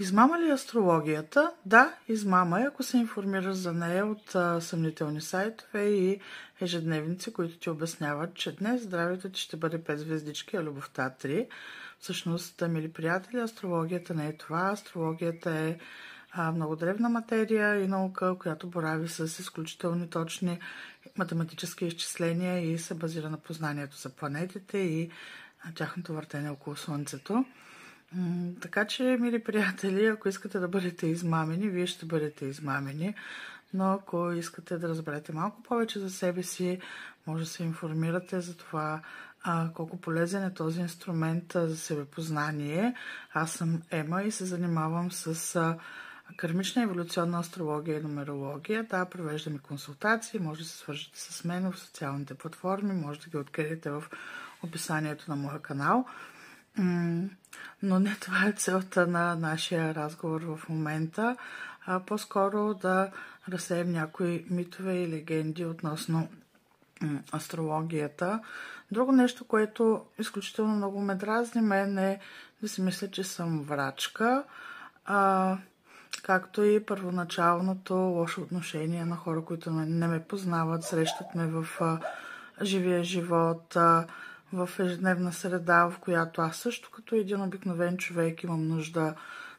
Измама ли е астрологията? Да, измама е, ако се информираш за нея от съмнителни сайтове и ежедневници, които ти обясняват, че днес здравето ти ще бъде 5 звездички, а любовта 3. Всъщност, мили приятели, астрологията не е това. Астрологията е много древна материя и наука, която борави с изключително точни математически изчисления и се базира на познанието за планетите и тяхното въртене около Слънцето. Така че, мили приятели, ако искате да бъдете измамени, вие ще бъдете измамени, но ако искате да разберете малко повече за себе си, може да се информирате за това колко полезен е този инструмент за себепознание. Аз съм Ема и се занимавам с кармична еволюционна астрология и нумерология. Да, провеждаме консултации, може да се свържете с мен в социалните платформи, може да ги откриете в описанието на моя канал. Но не това е целта на нашия разговор в момента, а по-скоро да разсеем някои митове и легенди относно астрологията. Друго нещо, което изключително много ме дразни мен е да си мисля, че съм врачка, както и първоначалното лошо отношение на хора, които не ме познават, срещат ме в живия живот, в ежедневна среда, в която аз също като един обикновен човек имам нужда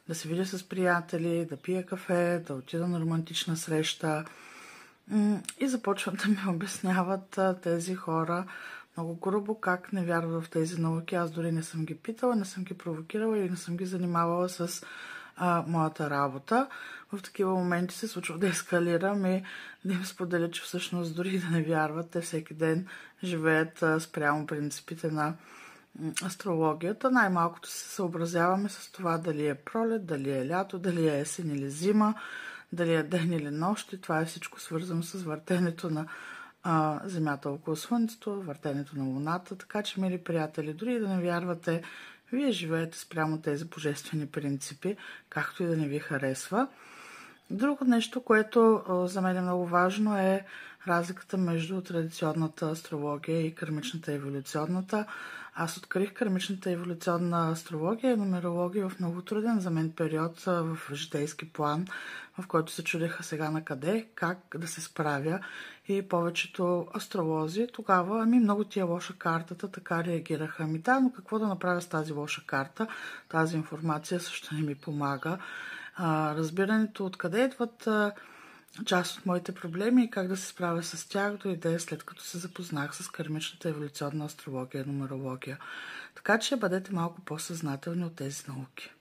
да се видя с приятели, да пия кафе, да отида на романтична среща. И започват да ми обясняват тези хора много грубо как не вярват в тези науки. Аз дори не съм ги питала, не съм ги провокирала или не съм ги занимавала с моята работа. В такива моменти се случва да ескалирам и да им споделя, че всъщност дори да не вярват, те всеки ден живеят спрямо принципите на астрологията. Най-малкото се съобразяваме с това дали е пролет, дали е лято, дали е есен или зима, дали е ден или нощ. И това е всичко свързано с въртенето на Земята около Слънцето, въртенето на Луната. Така че, мили приятели, дори да не вярвате, вие живеете спрямо тези божествени принципи, както и да не ви харесва. Друго нещо, което за мен е много важно, е разликата между традиционната астрология и кармичната еволюционната. Аз открих кармичната еволюционна астрология и нумерология в много труден за мен период в житейски план, в който се чудеха сега на къде, как да се справя. И повечето астролози тогава, много ти е лоша картата, така реагираха. Да, но какво да направя с тази лоша карта? Тази информация също не ми помага. Разбирането откъде идват част от моите проблеми и как да се справя с тях дойде след като се запознах с кармичната еволюционна астрология и нумерология. Така че бъдете малко по-съзнателни от тези науки.